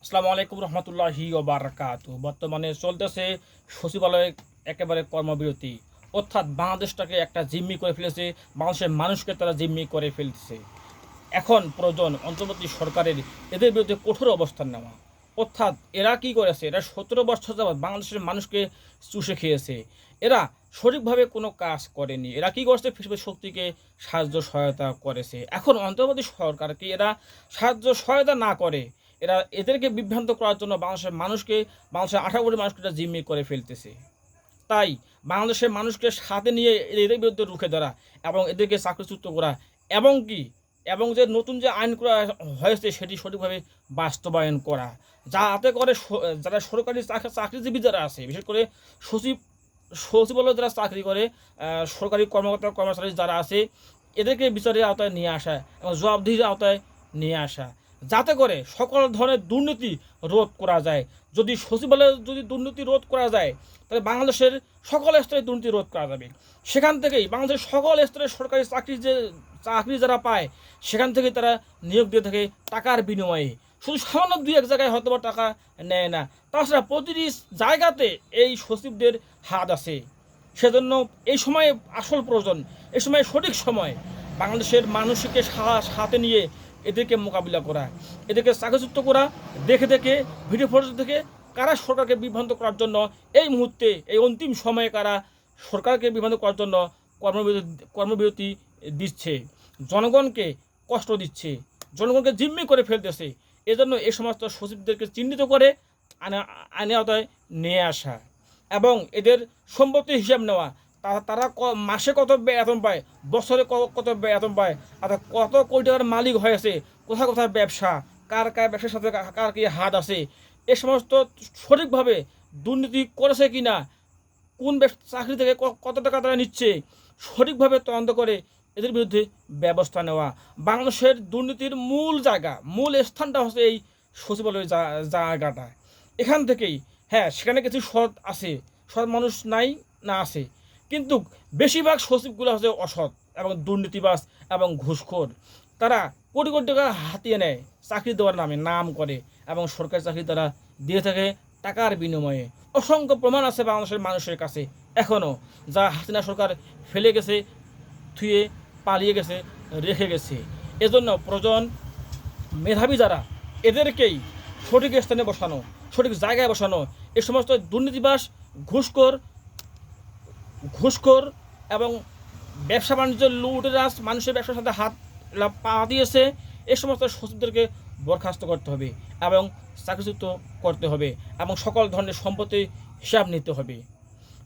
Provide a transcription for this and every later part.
আসসালামু আলাইকুম রহমতুল্লাহি ওয়া বারাকাতুহু। বর্তমানে চলতেছে সচিবালয়ে একেবারে কর্মবিরতি, অর্থাৎ বাংলাদেশটাকে একটা জিম্মি করে ফেলেছে, বাংলাদেশের মানুষকে তারা জিম্মি করে ফেলতেছে। এখন প্রয়োজন অন্তর্বর্তী সরকারের এদের বিরুদ্ধে কঠোর অবস্থান নেওয়া। অর্থাৎ এরা কি করেছে, এরা 17 বছর যাবৎ বাংলাদেশের মানুষকে চুষে খেয়েছে। এরা সঠিকভাবে কোনো কাজ করেনি। এরা কি করছে, ফেসবুক শক্তিকে সাহায্য সহায়তা করেছে। এখন অন্তর্বর্তী সরকারকে এরা সাহায্য সহায়তা না করে এরা এদেরকে বিভ্রান্ত করার জন্য বাংলাদেশের 18 কোটি মানুষকে এটা জিম্মি করে ফেলতেছে। তাই বাংলাদেশের মানুষকে সাথে নিয়ে এদের বিরুদ্ধে রুখে ধরা এবং এদেরকে চাকরিচ্যুত করা এবং কি এবং যে নতুন যে আইন করা হয়েছে সেটি সঠিকভাবে বাস্তবায়ন করা, যাতে করে যারা সরকারি চাকরিজীবী যারা আছে, বিশেষ করে সচিব সচিবালয়ে যারা চাকরি করে, সরকারি কর্মকর্তা কর্মচারী যারা আছে, এদেরকে বিচারের আওতায় নিয়ে আসা এবং জবাবদিহির আওতায় নিয়ে আসা, যাতে করে সকল ধরনের দুর্নীতি রোধ করা যায়। যদি সচিবালয়ে যদি দুর্নীতি রোধ করা যায়, তাহলে বাংলাদেশের সকল স্তরে দুর্নীতি রোধ করা যাবে। সেখান থেকেই বাংলাদেশের সকল স্তরে সরকারি চাকরি যারা পায়, সেখান থেকে তারা নিয়োগ দিয়ে থাকে টাকার বিনিময়ে। শুধু সামান্য দুই এক জায়গায় হয়তো বা টাকা নেয় না, তাছাড়া প্রতিটি জায়গাতে এই সচিবদের হাত আছে। সেজন্য এই সময়ে আসল প্রয়োজন, এই সময় সঠিক সময় বাংলাদেশের মানুষকে সাথে নিয়ে এদেরকে মোকাবিলা করা, এদেরকে চাকরিচ্যুত করা। দেখে দেখে ভিডিও ফুটেজ থেকে কারা সরকারকে বিভ্রান্ত করার জন্য এই মুহূর্তে এই অন্তিম সময়ে কারা সরকারকে বিভ্রান্ত করার জন্য কর্মবিরতি দিচ্ছে, জনগণকে কষ্ট দিচ্ছে, জনগণকে জিম্মি করে ফেলতেছে। এজন্য এই সমস্ত সচিবদেরকে চিহ্নিত করে আইনের আওতায় নিয়ে আসা এবং এদের সম্পত্তির হিসাব নেওয়া। তারা মাসে কত বেতন পায়, বছরে কত বেতন পায়, অর্থাৎ কত কোটি টাকার মালিক হয়েছে, কোথায় কোথায় ব্যবসা, কার ব্যবসার সাথে কার কি হাত আছে, এ সমস্ত সঠিকভাবে দুর্নীতি করেছে কি না, কোন চাকরি থেকে কত টাকা তারা নিচ্ছে, সঠিকভাবে তদন্ত করে এদের বিরুদ্ধে ব্যবস্থা নেওয়া। বাংলাদেশের দুর্নীতির মূল স্থানটা হচ্ছে এই সচিবালয়ের জায়গাটা। এখান থেকেই, হ্যাঁ, সেখানে কিছু সৎ মানুষ নাই না আছে, কিন্তু বেশিরভাগ সচিবগুলো হচ্ছে অসৎ এবং দুর্নীতিবাজ এবং ঘুষখোর। তারা কোটি কোটি টাকা হাতিয়ে নেয় চাকরি দেওয়ার নাম করে এবং সরকারি চাকরি তারা দিয়ে থাকে টাকার বিনিময়ে। অসংখ্য প্রমাণ আছে বাংলাদেশের মানুষের কাছে এখনও, যা হাসিনা সরকার ফেলে গেছে, থুয়ে পালিয়ে গেছে, রেখে গেছে। এজন্য প্রয়োজন মেধাবী যারা, এদেরকেই সঠিক স্থানে বসানো, সঠিক জায়গায় বসানো। এই সমস্ত দুর্নীতিবাজ, ঘুষখোর এবং ব্যবসা বাণিজ্য লুটেরাজ, মানুষের ব্যবসার সাথে হাত পা দিয়েছে, এই সমস্ত সচিবদেরকে বরখাস্ত করতে হবে এবং চাকরিচ্যুত করতে হবে এবং সকল ধরনের সম্পত্তির হিসাব নিতে হবে।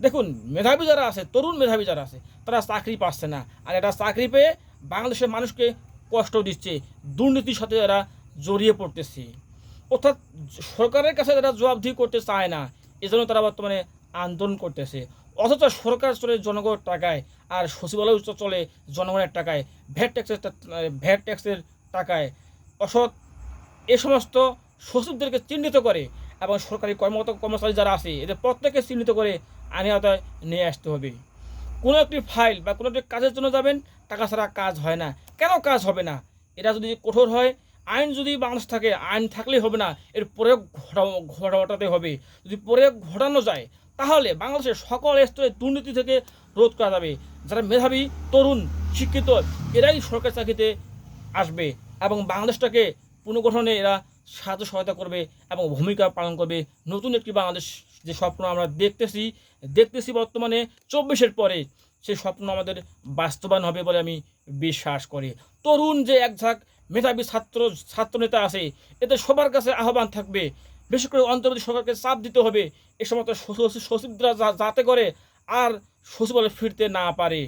দেখুন, মেধাবী যারা আছে, তরুণ মেধাবী যারা আছে, তারা চাকরি পাচ্ছে না, আর এটা চাকরি পেয়ে বাংলাদেশের মানুষকে কষ্ট দিচ্ছে, দুর্নীতির সাথে এরা জড়িয়ে পড়তেছে। অর্থাৎ সরকারের কাছে তারা জবাবদিহি করতে চায় না, এজন্য তারা বর্তমানে আন্দোলন করতেছে। অথচ সরকার চলে জনগণের টাকায়, আর সচিবালয় চলে জনগণের টাকায়, ভ্যাট ট্যাক্সের টাকায়। অসৎ এ সমস্ত সচিবদেরকে চিহ্নিত করে এবং সরকারি কর্মচারী যারা আছে, এদের প্রত্যেককে চিহ্নিত করে আইনের আওতায় নিয়ে আসতে হবে। কোনো একটি ফাইল বা কোনো একটি কাজের জন্য যাবেন, টাকা ছাড়া কাজ হয় না। কেন কাজ হবে না? এটা যদি কঠোর হয়, আইন যদি বাংলাদেশ থাকে, আইন থাকলেই হবে না, এর প্রয়োগ ঘটাতে হবে। যদি প্রয়োগ ঘটানো যায়, তাহলে বাংলাদেশের সকল স্তরে দুর্নীতি থেকে রোধ করা যাবে। যারা মেধাবী, তরুণ, শিক্ষিত, এরাই সরকারি চাকরিতে আসবে এবং বাংলাদেশটাকে পুনর্গঠনে এরা সাহায্য সহায়তা করবে এবং ভূমিকা পালন করবে। নতুন একটি বাংলাদেশ যে স্বপ্ন আমরা দেখতেছি বর্তমানে 24-এর পরে, সেই স্বপ্ন আমাদের বাস্তবায়ন হবে বলে আমি বিশ্বাস করি। তরুণ যে এক ঝাঁক মেধাবী ছাত্রনেতা আছে, এদের সবার কাছে আহ্বান থাকবে, বিশেষ করে অন্তর্বর্তী সরকারকে চাপ দিতে হবে এ সমস্ত সচিবরা যাতে করে আর সচিবালয়ে ফিরতে না পারে।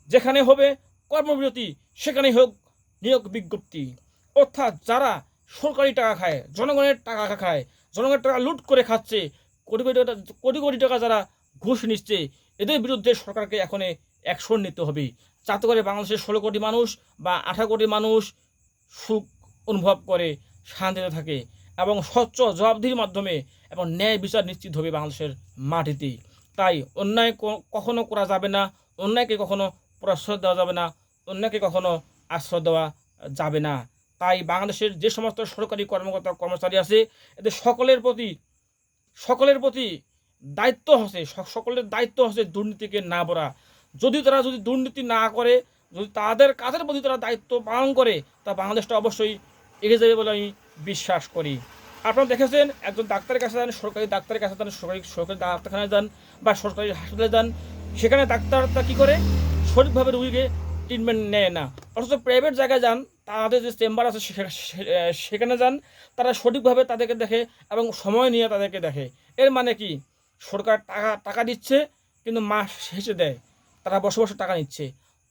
যেখানে হবে কর্মবিরতি, সেখানেই হোক নিয়োগ বিজ্ঞপ্তি। অর্থাৎ যারা সরকারি টাকা খায়, জনগণের টাকা খায়, জনগণের টাকা লুট করে খাচ্ছে, কোটি কোটি টাকা যারা ঘুষ নিচ্ছে, এদের বিরুদ্ধে সরকারকে এখন অ্যাকশন নিতে হবে, যাতে করে বাংলাদেশের 16 কোটি মানুষ বা 18 কোটি মানুষ সুখ অনুভব করে, শান্তিতে থাকে এবং স্বচ্ছ জবাবদিহির মাধ্যমে এবং ন্যায় বিচার নিশ্চিত হবে বাংলাদেশের মাটিতে। তাই অন্যায় কখনো করা যাবে না, অন্যায়কে কখনো প্রশ্রয় দেওয়া যাবে না, অন্যায়কে কখনো আশ্রয় দেওয়া যাবে না। তাই বাংলাদেশের যে সমস্ত সরকারি কর্মকর্তা কর্মচারী আছে এদের সকলের প্রতি দায়িত্ব হচ্ছে, সকলের দায়িত্ব হচ্ছে দুর্নীতিকে না বলা। তারা যদি দুর্নীতি না করে, যদি তাদের কাজের প্রতি তারা দায়িত্ব পালন করে, তা বাংলাদেশটা অবশ্যই এগিয়ে যাবে বলে আমি বিশ্বাস করি। আপনারা দেখেছেন, একজন ডাক্তারের কাছে যান, সরকারি ডাক্তারের কাছে যান, সরকারি ডাক্তারখানায় যান বা সরকারি হাসপাতালে যান, সেখানে ডাক্তারটা কী করে, সঠিকভাবে রুগীকে ট্রিটমেন্ট নেয় না। অথচ প্রাইভেট জায়গায় যান, তাদের যে চেম্বার আছে সেখানে যান, তারা সঠিকভাবে তাদেরকে দেখে এবং সময় নিয়ে তাদেরকে দেখে। এর মানে কি, সরকার টাকা দিচ্ছে কিন্তু মাস শেষে দেয়, তারা বসে বসে টাকা নিচ্ছে,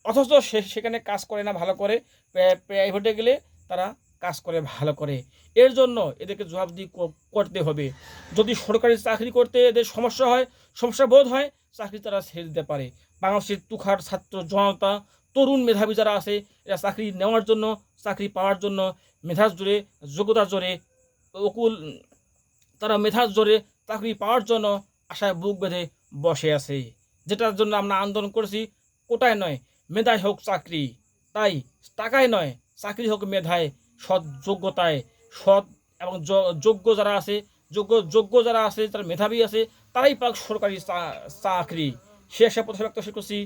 অথচ সেখানে কাজ করে না ভালো করে। প্রাইভেটে গেলে তারা কাজ করে ভালো করে। এর জন্য এদেরকে জবাবদিহি করতে হবে। যদি সরকারি চাকরি করতে এদের সমস্যা বোধ হয়, চাকরি তারা ছেড়ে দিতে পারে। বাংলাদেশের তুখার ছাত্র জনতা, তরুণ মেধাবী যারা আছে, এরা চাকরি নেওয়ার জন্য, চাকরি পাওয়ার জন্য মেধার জোরে, যোগ্যতার জোরে, তারা মেধার জোরে চাকরি পাওয়ার জন্য আশায় বুক বেঁধে বসে আছে। যেটার জন্য আমরা আন্দোলন করেছি, কোটায় নয়, মেধায় হোক চাকরি। তাই টাকায় নয়, চাকরি হোক মেধায়, সৎ যোগ্যতায়, সৎ এবং যোগ্য যারা আছে, যারা আছে, যারা মেধাবী আছে, তারাই পাক সরকারি চাকরি। শেষে প্রথমে ব্যক্ত করছি,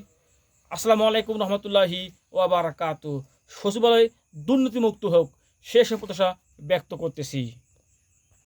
আসসালামু আলাইকুম রহমতুল্লাহি ওয়া বারাকাতুহু। সচিবালয় দুর্নীতিমুক্ত হোক, শেষে প্রত্যাশা ব্যক্ত করতেছি।